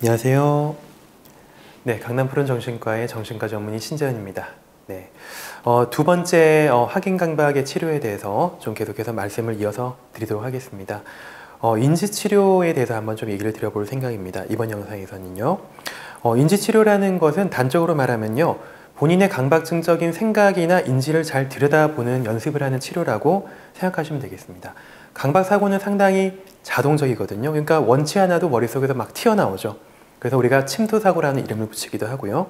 안녕하세요. 네, 강남 푸른정신과의 정신과 전문의 신재현입니다. 네, 두 번째 확인강박의 치료에 대해서 좀 계속해서 말씀을 이어서 드리도록 하겠습니다. 인지치료에 대해서 한번 좀 얘기를 드려볼 생각입니다. 이번 영상에서는요. 인지치료라는 것은 단적으로 말하면요. 본인의 강박증적인 생각이나 인지를 잘 들여다보는 연습을 하는 치료라고 생각하시면 되겠습니다. 강박사고는 상당히 자동적이거든요. 그러니까 원치 않아도 머릿속에서 막 튀어나오죠. 그래서 우리가 침투사고라는 이름을 붙이기도 하고요.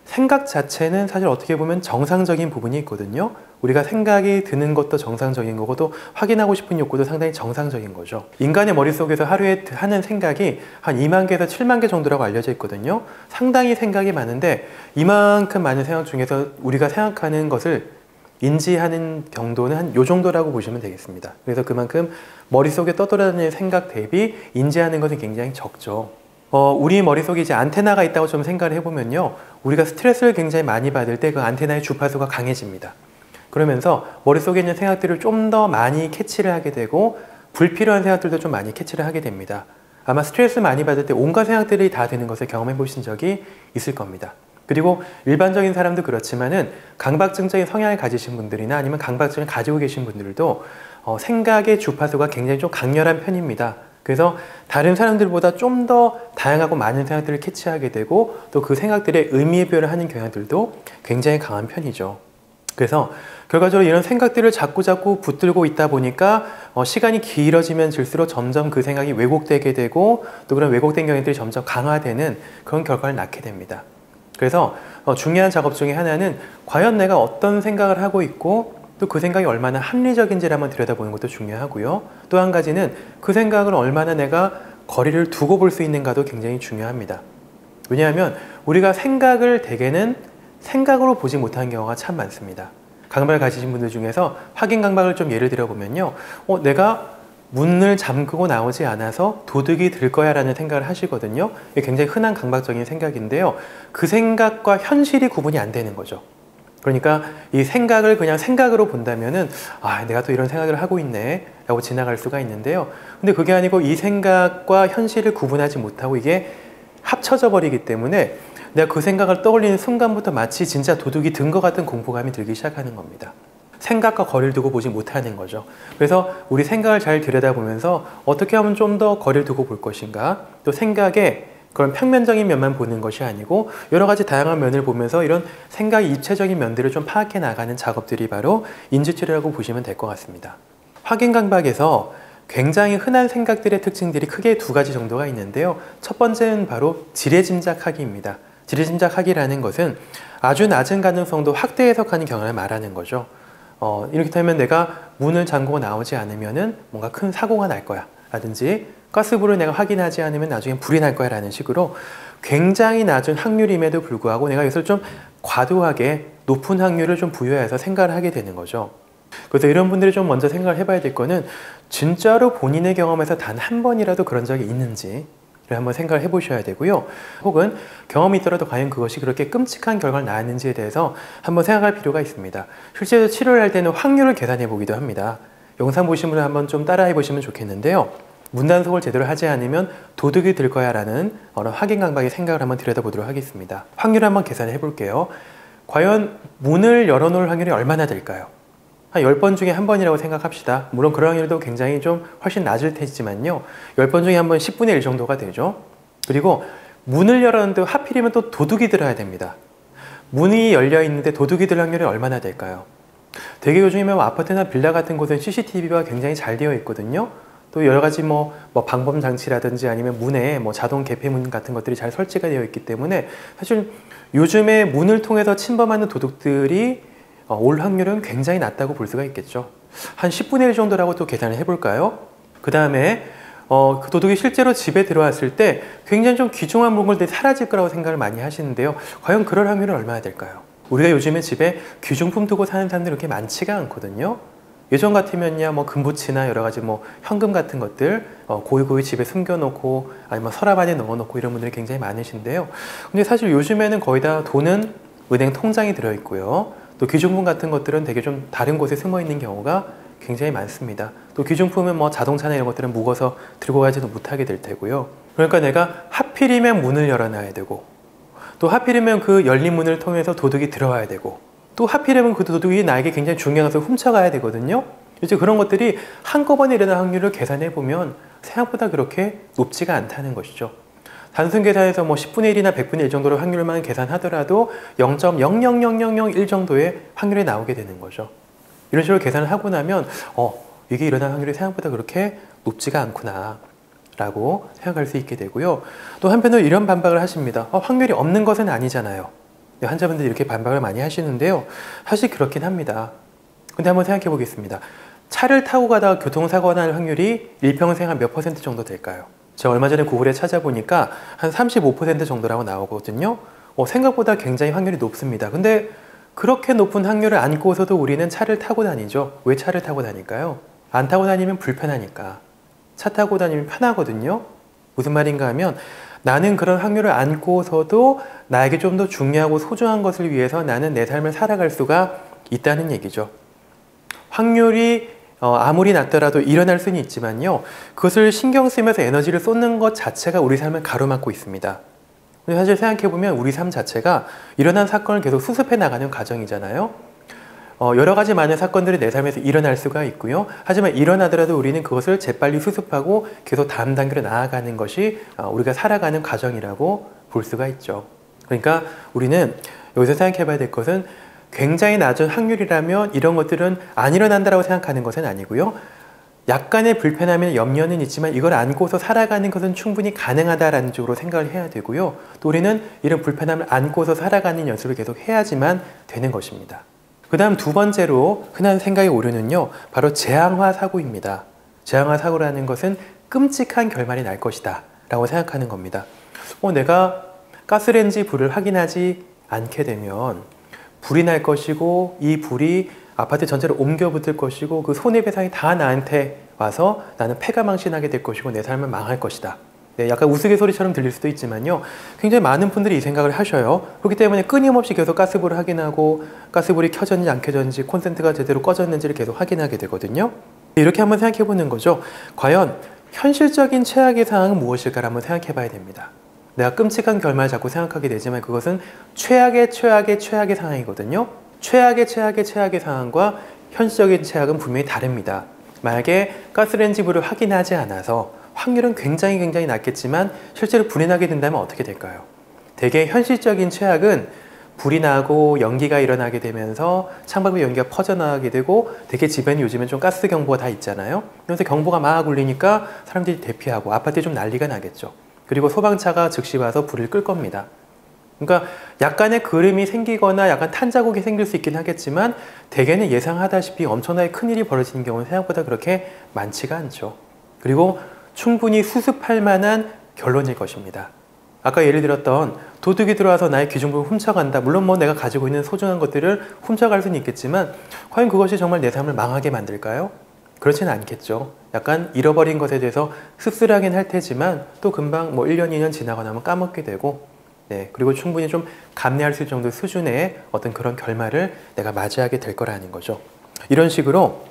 생각 자체는 사실 어떻게 보면 정상적인 부분이 있거든요. 우리가 생각이 드는 것도 정상적인 거고 또 확인하고 싶은 욕구도 상당히 정상적인 거죠. 인간의 머릿속에서 하루에 하는 생각이 한 2만 개에서 7만 개 정도라고 알려져 있거든요. 상당히 생각이 많은데 이만큼 많은 생각 중에서 우리가 생각하는 것을 인지하는 경도는 한 요 정도라고 보시면 되겠습니다. 그래서 그만큼 머릿속에 떠돌아다니는 생각 대비 인지하는 것은 굉장히 적죠. 우리 머릿속에 이제 안테나가 있다고 좀 생각을 해보면요. 우리가 스트레스를 굉장히 많이 받을 때 그 안테나의 주파수가 강해집니다. 그러면서 머릿속에 있는 생각들을 좀 더 많이 캐치를 하게 되고 불필요한 생각들도 좀 많이 캐치를 하게 됩니다. 아마 스트레스 많이 받을 때 온갖 생각들이 다 드는 것을 경험해 보신 적이 있을 겁니다. 그리고 일반적인 사람도 그렇지만은 강박증적인 성향을 가지신 분들이나 아니면 강박증을 가지고 계신 분들도 생각의 주파수가 굉장히 좀 강렬한 편입니다. 그래서 다른 사람들보다 좀 더 다양하고 많은 생각들을 캐치하게 되고 또 그 생각들의 의미부여를 하는 경향들도 굉장히 강한 편이죠. 그래서 결과적으로 이런 생각들을 자꾸 붙들고 있다 보니까 시간이 길어지면 질수록 점점 그 생각이 왜곡되게 되고 또 그런 왜곡된 경향들이 점점 강화되는 그런 결과를 낳게 됩니다. 그래서 중요한 작업 중에 하나는 과연 내가 어떤 생각을 하고 있고 또 그 생각이 얼마나 합리적인지를 한번 들여다보는 것도 중요하고요. 또 한 가지는 그 생각을 얼마나 내가 거리를 두고 볼 수 있는가도 굉장히 중요합니다. 왜냐하면 우리가 생각을 대개는 생각으로 보지 못하는 경우가 참 많습니다. 강박을 가지신 분들 중에서 확인 강박을 좀 예를 들어보면요. 내가 문을 잠그고 나오지 않아서 도둑이 들 거야 라는 생각을 하시거든요. 이게 굉장히 흔한 강박적인 생각인데요. 그 생각과 현실이 구분이 안 되는 거죠. 그러니까 이 생각을 그냥 생각으로 본다면은 내가 또 이런 생각을 하고 있네 라고 지나갈 수가 있는데요. 근데 그게 아니고 이 생각과 현실을 구분하지 못하고 이게 합쳐져 버리기 때문에 내가 그 생각을 떠올리는 순간부터 마치 진짜 도둑이 든 것 같은 공포감이 들기 시작하는 겁니다. 생각과 거리를 두고 보지 못하는 거죠. 그래서 우리 생각을 잘 들여다보면서 어떻게 하면 좀 더 거리를 두고 볼 것인가, 또 생각의 그런 평면적인 면만 보는 것이 아니고 여러 가지 다양한 면을 보면서 이런 생각의 입체적인 면들을 좀 파악해 나가는 작업들이 바로 인지치료라고 보시면 될 것 같습니다. 확인강박에서 굉장히 흔한 생각들의 특징들이 크게 두 가지 정도가 있는데요. 첫 번째는 바로 지레짐작하기입니다. 지레짐작하기라는 것은 아주 낮은 가능성도 확대 해석하는 경향을 말하는 거죠. 이렇게 되면 내가 문을 잠그고 나오지 않으면은 뭔가 큰 사고가 날 거야 라든지 가스불을 내가 확인하지 않으면 나중에 불이 날 거야 라는 식으로 굉장히 낮은 확률임에도 불구하고 내가 이것을 좀 과도하게 높은 확률을 좀 부여해서 생각을 하게 되는 거죠. 그래서 이런 분들이 좀 먼저 생각을 해봐야 될 거는 진짜로 본인의 경험에서 단 한 번이라도 그런 적이 있는지 한번 생각을 해보셔야 되고요. 혹은 경험이 있더라도 과연 그것이 그렇게 끔찍한 결과를 낳았는지에 대해서 한번 생각할 필요가 있습니다. 실제로 치료를 할 때는 확률을 계산해 보기도 합니다. 영상 보신 분은 한번 좀 따라해 보시면 좋겠는데요. 문단속을 제대로 하지 않으면 도둑이 들 거야 라는 확인 강박의 생각을 한번 들여다보도록 하겠습니다. 확률을 한번 계산해 볼게요. 과연 문을 열어놓을 확률이 얼마나 될까요? 한 10번 중에 한 번이라고 생각합시다. 물론 그런 확률도 굉장히 좀 훨씬 낮을 테지만요. 10번 중에 한 번 10분의 1 정도가 되죠. 그리고 문을 열었는데 하필이면 또 도둑이 들어야 됩니다. 문이 열려 있는데 도둑이 들 확률이 얼마나 될까요? 대개 요즘에 아파트나 빌라 같은 곳은 CCTV가 굉장히 잘 되어 있거든요. 또 여러 가지 방범 장치라든지 아니면 문에 자동 개폐문 같은 것들이 잘 설치가 되어 있기 때문에 사실 요즘에 문을 통해서 침범하는 도둑들이 올 확률은 굉장히 낮다고 볼 수가 있겠죠. 한 10분의 1 정도라고 또 계산을 해볼까요? 그 다음에 그 도둑이 실제로 집에 들어왔을 때 굉장히 좀 귀중한 물건들이 사라질 거라고 생각을 많이 하시는데요. 과연 그럴 확률은 얼마나 될까요? 우리가 요즘에 집에 귀중품 두고 사는 사람들이 그렇게 많지가 않거든요. 예전 같으면요, 금붙이나 여러 가지 현금 같은 것들 고이고이 집에 숨겨놓고 아니면 서랍 안에 넣어놓고 이런 분들이 굉장히 많으신데요. 근데 사실 요즘에는 거의 다 돈은 은행 통장에 들어있고요. 또 귀중품 같은 것들은 되게 좀 다른 곳에 숨어 있는 경우가 굉장히 많습니다. 또 귀중품은 자동차나 이런 것들은 무거워서 들고 가지도 못하게 될 테고요. 그러니까 내가 하필이면 문을 열어놔야 되고, 또 하필이면 그 열린 문을 통해서 도둑이 들어와야 되고, 또 하필이면 그 도둑이 나에게 굉장히 중요한 것을 훔쳐가야 되거든요. 이제 그런 것들이 한꺼번에 일어날 확률을 계산해 보면 생각보다 그렇게 높지가 않다는 것이죠. 단순 계산에서 뭐 10분의 1이나 100분의 1 정도로 확률만 계산하더라도 0.00001 정도의 확률이 나오게 되는 거죠. 이런 식으로 계산을 하고 나면 이게 일어날 확률이 생각보다 그렇게 높지가 않구나 라고 생각할 수 있게 되고요. 또 한편으로 이런 반박을 하십니다. 확률이 없는 것은 아니잖아요. 환자분들이 이렇게 반박을 많이 하시는데요. 사실 그렇긴 합니다. 근데 한번 생각해 보겠습니다. 차를 타고 가다가 교통사고가 날 확률이 일평생 한 몇 % 정도 될까요? 제가 얼마 전에 구글에 찾아보니까 한 35% 정도라고 나오거든요. 생각보다 굉장히 확률이 높습니다. 근데 그렇게 높은 확률을 안고서도 우리는 차를 타고 다니죠. 왜 차를 타고 다닐까요? 안 타고 다니면 불편하니까. 차 타고 다니면 편하거든요. 무슨 말인가 하면 나는 그런 확률을 안고서도 나에게 좀 더 중요하고 소중한 것을 위해서 나는 내 삶을 살아갈 수가 있다는 얘기죠. 확률이 아무리 낮더라도 일어날 수는 있지만요. 그것을 신경 쓰면서 에너지를 쏟는 것 자체가 우리 삶을 가로막고 있습니다. 근데 사실 생각해보면 우리 삶 자체가 일어난 사건을 계속 수습해 나가는 과정이잖아요. 여러 가지 많은 사건들이 내 삶에서 일어날 수가 있고요. 하지만 일어나더라도 우리는 그것을 재빨리 수습하고 계속 다음 단계로 나아가는 것이 우리가 살아가는 과정이라고 볼 수가 있죠. 그러니까 우리는 여기서 생각해 봐야 될 것은 굉장히 낮은 확률이라면 이런 것들은 안 일어난다고 생각하는 것은 아니고요. 약간의 불편함이나 염려는 있지만 이걸 안고서 살아가는 것은 충분히 가능하다라는 쪽으로 생각을 해야 되고요. 또 우리는 이런 불편함을 안고서 살아가는 연습을 계속 해야지만 되는 것입니다. 그 다음 두 번째로 흔한 생각의 오류는요. 바로 재앙화 사고입니다. 재앙화 사고라는 것은 끔찍한 결말이 날 것이다 라고 생각하는 겁니다. 내가 가스레인지 불을 확인하지 않게 되면 불이 날 것이고 이 불이 아파트 전체를 옮겨 붙을 것이고 그 손해배상이 다 나한테 와서 나는 패가망신하게 될 것이고 내 삶은 망할 것이다. 네, 약간 우스갯소리처럼 들릴 수도 있지만요. 굉장히 많은 분들이 이 생각을 하셔요. 그렇기 때문에 끊임없이 계속 가스불을 확인하고 가스불이 켜졌는지 안 켜졌는지 콘센트가 제대로 꺼졌는지를 계속 확인하게 되거든요. 이렇게 한번 생각해 보는 거죠. 과연 현실적인 최악의 상황은 무엇일까 한번 생각해 봐야 됩니다. 내가 끔찍한 결말을 자꾸 생각하게 되지만 그것은 최악의 상황이거든요. 최악의 상황과 현실적인 최악은 분명히 다릅니다. 만약에 가스레인지 불을 확인하지 않아서 확률은 굉장히 낮겠지만 실제로 불이 나게 된다면 어떻게 될까요? 대개 현실적인 최악은 불이 나고 연기가 일어나게 되면서 창밖으로 연기가 퍼져나가게 되고 대개 집에는 요즘엔 좀 가스 경보가 다 있잖아요. 그래서 경보가 막 울리니까 사람들이 대피하고 아파트에 좀 난리가 나겠죠. 그리고 소방차가 즉시 와서 불을 끌 겁니다. 그러니까 약간의 그름이 생기거나 약간 탄 자국이 생길 수 있긴 하겠지만 대개는 예상하다시피 엄청나게 큰일이 벌어지는 경우는 생각보다 그렇게 많지가 않죠. 그리고 충분히 수습할 만한 결론일 것입니다. 아까 예를 들었던 도둑이 들어와서 나의 귀중품을 훔쳐간다. 물론 내가 가지고 있는 소중한 것들을 훔쳐갈 수는 있겠지만 과연 그것이 정말 내 삶을 망하게 만들까요? 그렇지는 않겠죠. 약간 잃어버린 것에 대해서 씁쓸하긴 할 테지만 또 금방 1년, 2년 지나고 나면 까먹게 되고 그리고 충분히 좀 감내할 수 있을 정도 수준의 어떤 그런 결말을 내가 맞이하게 될 거라는 거죠. 이런 식으로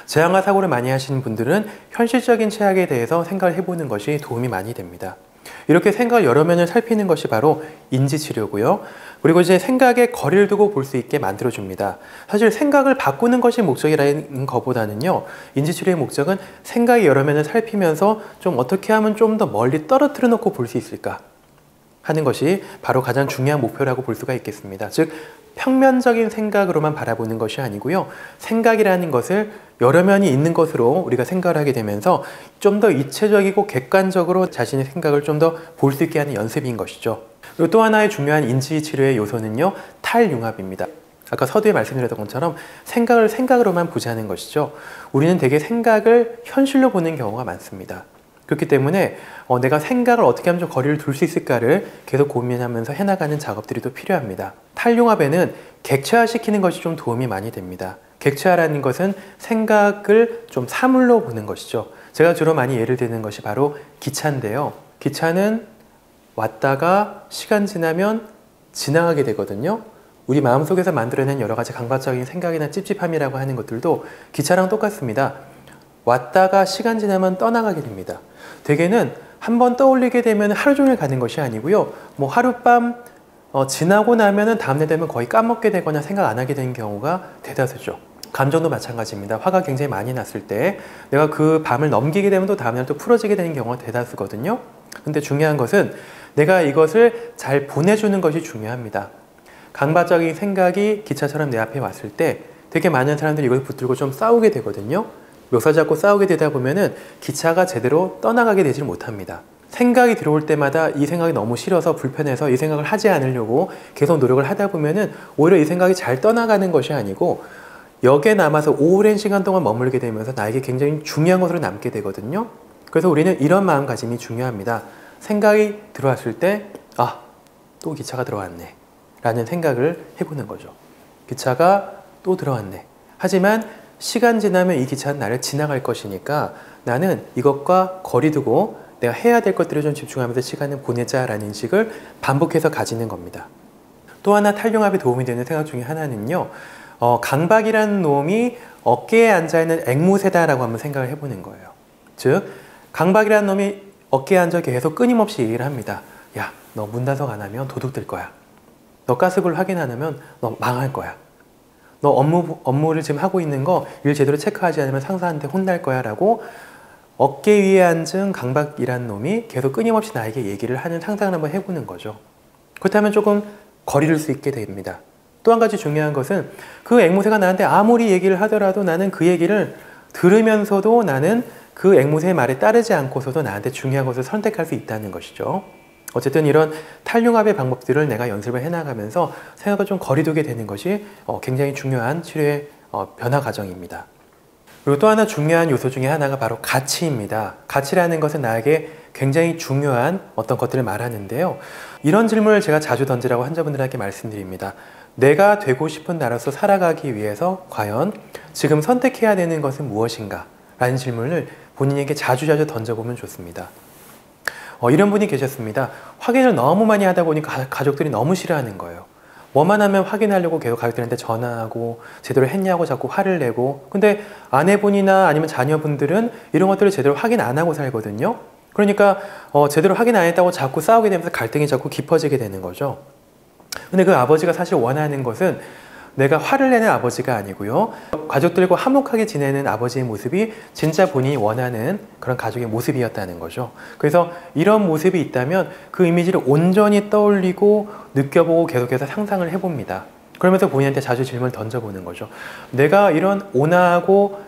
재앙화 사고를 많이 하시는 분들은 현실적인 최악에 대해서 생각을 해보는 것이 도움이 많이 됩니다. 이렇게 생각을 여러 면을 살피는 것이 바로 인지치료고요. 그리고 이제 생각에 거리를 두고 볼 수 있게 만들어줍니다. 사실 생각을 바꾸는 것이 목적이라는 것보다는요. 인지치료의 목적은 생각의 여러 면을 살피면서 좀 어떻게 하면 좀 더 멀리 떨어뜨려 놓고 볼 수 있을까 하는 것이 바로 가장 중요한 목표라고 볼 수가 있겠습니다. 즉 평면적인 생각으로만 바라보는 것이 아니고요. 생각이라는 것을 여러 면이 있는 것으로 우리가 생각을 하게 되면서 좀 더 이체적이고 객관적으로 자신의 생각을 좀 더 볼 수 있게 하는 연습인 것이죠. 그리고 또 하나의 중요한 인지치료의 요소는요. 탈융합입니다. 아까 서두에 말씀드렸던 것처럼 생각을 생각으로만 보지 않는 것이죠. 우리는 되게 생각을 현실로 보는 경우가 많습니다. 그렇기 때문에 내가 생각을 어떻게 하면 좀 거리를 둘 수 있을까를 계속 고민하면서 해나가는 작업들이 또 필요합니다. 탈융합에는 객체화시키는 것이 좀 도움이 많이 됩니다. 객체화라는 것은 생각을 좀 사물로 보는 것이죠. 제가 주로 많이 예를 드는 것이 바로 기차인데요. 기차는 왔다가 시간 지나면 지나가게 되거든요. 우리 마음속에서 만들어낸 여러 가지 강박적인 생각이나 찝찝함이라고 하는 것들도 기차랑 똑같습니다. 왔다가 시간 지나면 떠나가게 됩니다. 대개는 한번 떠올리게 되면 하루 종일 가는 것이 아니고요. 뭐 하룻밤 지나고 나면은 다음날 되면 거의 까먹게 되거나 생각 안 하게 되는 경우가 대다수죠. 감정도 마찬가지입니다. 화가 굉장히 많이 났을 때 내가 그 밤을 넘기게 되면 또 다음날 또 풀어지게 되는 경우가 대다수거든요. 근데 중요한 것은 내가 이것을 잘 보내주는 것이 중요합니다. 강박적인 생각이 기차처럼 내 앞에 왔을 때 되게 많은 사람들이 이걸 붙들고 좀 싸우게 되거든요. 멱살 잡고 싸우게 되다 보면은 기차가 제대로 떠나가게 되질 못합니다. 생각이 들어올 때마다 이 생각이 너무 싫어서 불편해서 이 생각을 하지 않으려고 계속 노력을 하다 보면은 오히려 이 생각이 잘 떠나가는 것이 아니고 역에 남아서 오랜 시간 동안 머물게 되면서 나에게 굉장히 중요한 것으로 남게 되거든요. 그래서 우리는 이런 마음가짐이 중요합니다. 생각이 들어왔을 때 아, 또 기차가 들어왔네 라는 생각을 해보는 거죠. 기차가 또 들어왔네. 하지만 시간 지나면 이 기차는 나를 지나갈 것이니까 나는 이것과 거리 두고 내가 해야 될 것들을 좀 집중하면서 시간을 보내자라는 인식을 반복해서 가지는 겁니다. 또 하나 탈융합에 도움이 되는 생각 중에 하나는요. 강박이라는 놈이 어깨에 앉아있는 앵무새다라고 한번 생각을 해보는 거예요. 즉 강박이라는 놈이 어깨에 앉아 계속 끊임없이 얘기를 합니다. 야, 너 문 단속 안 하면 도둑 들 거야. 너 가스불 확인 안 하면 너 망할 거야. 너 업무를 지금 하고 있는 거 일 제대로 체크하지 않으면 상사한테 혼날 거야 라고 어깨 위에 앉은 강박이라는 놈이 계속 끊임없이 나에게 얘기를 하는 상상을 한번 해보는 거죠. 그렇다면 조금 거리를 수 있게 됩니다. 또 한 가지 중요한 것은 그 앵무새가 나한테 아무리 얘기를 하더라도 나는 그 얘기를 들으면서도 나는 그 앵무새의 말에 따르지 않고서도 나한테 중요한 것을 선택할 수 있다는 것이죠. 어쨌든 이런 탈융합의 방법들을 내가 연습을 해나가면서 생각을 좀 거리두게 되는 것이 굉장히 중요한 치료의 변화 과정입니다. 그리고 또 하나 중요한 요소 중에 하나가 바로 가치입니다. 가치라는 것은 나에게 굉장히 중요한 어떤 것들을 말하는데요. 이런 질문을 제가 자주 던지라고 환자분들에게 말씀드립니다. 내가 되고 싶은 나로서 살아가기 위해서 과연 지금 선택해야 되는 것은 무엇인가? 라는 질문을 본인에게 자주 던져보면 좋습니다. 이런 분이 계셨습니다. 확인을 너무 많이 하다 보니까 가족들이 너무 싫어하는 거예요. 뭐만 하면 확인하려고 계속 가족들한테 전화하고 제대로 했냐고 자꾸 화를 내고, 근데 아내분이나 아니면 자녀분들은 이런 것들을 제대로 확인 안 하고 살거든요. 그러니까 제대로 확인 안 했다고 자꾸 싸우게 되면서 갈등이 자꾸 깊어지게 되는 거죠. 근데 그 아버지가 사실 원하는 것은 내가 화를 내는 아버지가 아니고요. 가족들과 화목하게 지내는 아버지의 모습이 진짜 본인이 원하는 그런 가족의 모습이었다는 거죠. 그래서 이런 모습이 있다면 그 이미지를 온전히 떠올리고 느껴보고 계속해서 상상을 해봅니다. 그러면서 본인한테 자주 질문을 던져보는 거죠. 내가 이런 온화하고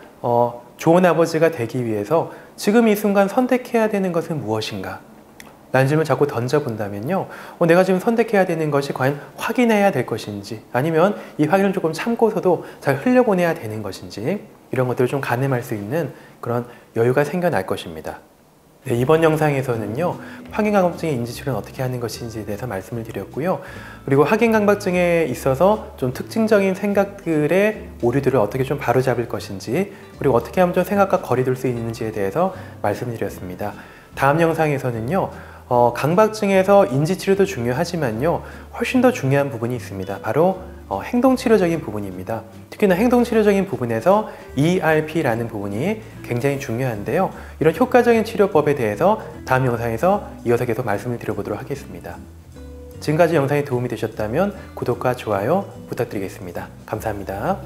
좋은 아버지가 되기 위해서 지금 이 순간 선택해야 되는 것은 무엇인가? 라는 질문을 자꾸 던져본다면요. 내가 지금 선택해야 되는 것이 과연 확인해야 될 것인지, 아니면 이 확인을 조금 참고서도 잘 흘려보내야 되는 것인지, 이런 것들을 좀 가늠할 수 있는 그런 여유가 생겨날 것입니다. 네, 이번 영상에서는요, 확인강박증의 인지치료는 어떻게 하는 것인지에 대해서 말씀을 드렸고요. 그리고 확인강박증에 있어서 좀 특징적인 생각들의 오류들을 어떻게 좀 바로잡을 것인지, 그리고 어떻게 하면 좀 생각과 거리둘 수 있는지에 대해서 말씀드렸습니다. 다음 영상에서는요, 강박증에서 인지치료도 중요하지만요, 훨씬 더 중요한 부분이 있습니다. 바로 행동치료적인 부분입니다. 특히나 행동치료적인 부분에서 ERP라는 부분이 굉장히 중요한데요. 이런 효과적인 치료법에 대해서 다음 영상에서 이어서 계속 말씀을 드려보도록 하겠습니다. 지금까지 영상이 도움이 되셨다면 구독과 좋아요 부탁드리겠습니다. 감사합니다.